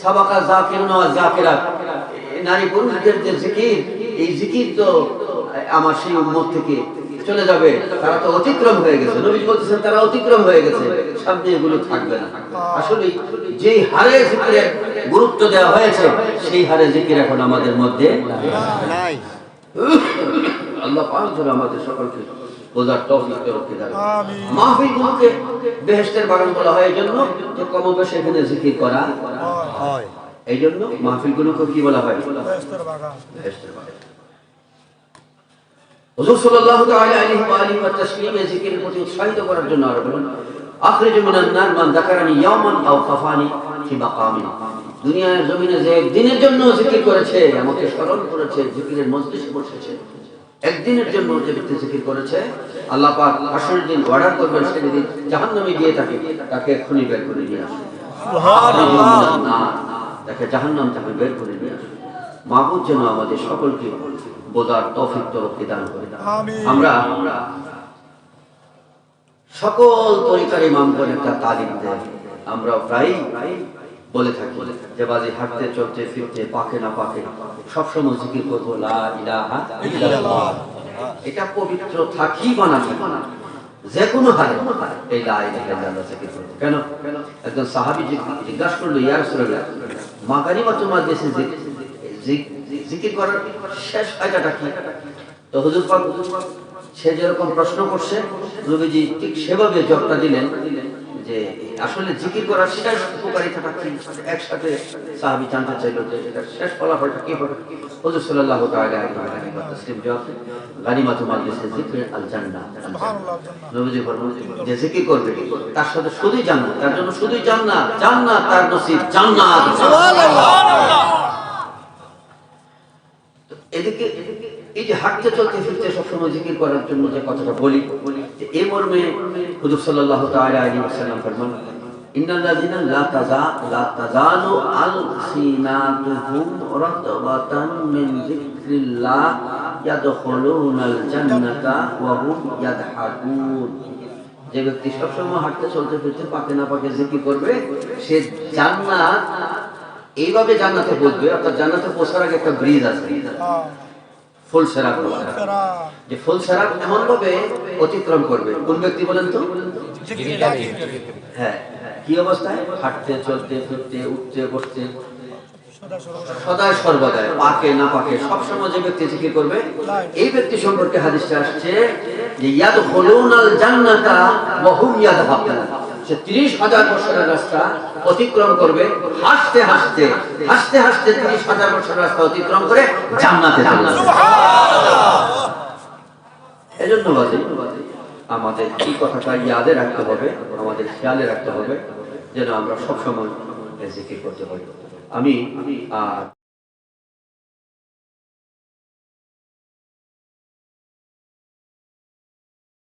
Speaker 1: সাবাকা যাকিরুনা ওয়া যাকিরাত, নারী পুরুষদের যে জিকির, এই জিকির তো আমার সেই উম্মত থেকে চলে যাবে, তারা তো অতিক্রম হয়ে গেছে। নবী বলতেছেন তারা অতিক্রম হয়ে গেছে, সামনে এগুলো থাকবে না। আসলে যেই হারে জিকিরের গুরুত্ব দেওয়া হয়েছে সেই হারে জিকির এখন আমাদের মধ্যে নাই। আল্লাহ পাক যেন আমাদের সকলকে বোঝার তৌফিক দান করেন। আমিন। মাহফিলগুলোকে বেহেশতের বাগান বলা হয় এজন্য যে কমবেশি এখানে জিকির করা হয়, এইজন্য মাহফিলগুলোকে কি বলা হয়? বেহেশতের বাগান। বেহেশতের বাগান। হুজুর সাল্লাল্লাহু তাআলা আলাইহি ওয়া আলিহি ওয়া তাসলিমে জিকিরের প্রতি উৎসাহিত করার জন্য আরো বলেন, আখরিজু মিনান নার মান যাকারানি ইয়াওমান আও খাফানি ফি মাকামি, দুনিয়ার জমিনে যে একদিনের জন্য জিকির করেছে, আমাকে স্মরণ করেছে, জিকিরের মজলিসে বসেছে, একদিনের জন্য যে ব্যক্তি জিকির করেছে, আল্লাহ পাক হাসরের দিন অর্ডার করবেন, সে যদি জাহান্নামে গিয়ে থাকে তাকে এখনই বের করে নিয়ে আসুন। সুবহানাল্লাহ। তাকে জাহান্নাম থেকে বের করে নিয়ে আসুন। মাহবুব যেন আমাদের সকলকে বোঝার তৌফিক দান করে। আমরা সকল তরিকার ইমামগণ একটা তালিম দেয়, আমরা প্রায় বলে থাকি যে বাজে হাঁটতে চলতে ফিরতে পাকে না পাকে সবসময় জিকির করবো লা ইলাহা ইল্লাল্লাহ। এটা পবিত্র থাকি বা না থাকি যে কোনো হালে এই লা ইলাহা ইল্লাল্লাহ জিকির করবো। কেন? একজন সাহাবী জিজ্ঞাসা করলো, ইয়া রাসূলুল্লাহ, মাগারিমাতুল মাজলিসে জিকির করার শেষ ফায়দাটা কি? তো হুজুর পাক সে যেরকম প্রশ্ন করছে নবীজি ঠিক সেভাবে জবাবটা দিলেন যে আসলে জিকির করার শেষ উপকারিতাটা কি। একসাথে সাহাবী জানতে চাইল যে এটা শেষ ফলাফলটা কি হবে। হুজুর সাল্লাল্লাহু তাআলা আলাইহি ওয়া সাল্লাম জবাব দেন, গানিমাতুল মাজলিসে জিকির আল জান্নাহ। সুবহানাল্লাহ। নবীজি বলেন যে জিকির করবে তার সাথে শুধুই জান্নাত, তার জন্য শুধুই জান্নাত, জান্নাত তার নসিব, জান্নাত। সুবহানাল্লাহ। এদিকে এই যে হাঁটতে চলতে ফিরতে সবসময় জিকির করার জন্য যে কথাটা বলি, এই মর্মে হুজুর সাল্লাল্লাহু তাআলা আলাইহি ওয়াসাল্লাম ফরমান, ইন্নাল্লাযিনা লা তাযালু আলসিনাতুহুম রাতবাতান মিন যিকরিল্লাহ ইয়াদখুলুনাল জান্নাতা ওয়া হুম ইয়াদহাকুন। যে ব্যক্তি সবসময় হাঁটতে চলতে ফিরতে পাকে না পাকে জিকির করবে, সে জান্নাত এইভাবে জান্নাতে পৌঁছবে। অর্থাৎ জান্নাতে পৌঁছার আগে একটা ব্রিজ আছে, ফুলসেরাত, যে ফুলসেরাত এমন ভাবে অতিক্রম করবে। কোন ব্যক্তি বলেন তো? হ্যাঁ, কি অবস্থায়? হাঁটতে চলতে ফিরতে উঠতে বসতে সদায় সর্বদায় পাকে না পাকে সবসময় যে ব্যক্তি জিকির করবে, এই ব্যক্তি সম্পর্কে হাদিসে আসছে যে ইয়াদখুলুনাল জান্নাতা ওয়া হুম ইয়াদহাকুন। সে ৩০,০০০ বছরের রাস্তা অতিক্রম করবে হাসতে হাসতে, হাসতে হাসতে ৩০,০০০ বছরের রাস্তা অতিক্রম করে জান্নাতে যাবে। সুবহানাল্লাহ। এজন্য আমাদের এই কথাটা ইয়াদে রাখতে হবে, আমাদের খেয়ালে রাখতে হবে যেন আমরা সবসময় জিকির করতে পারি। আমি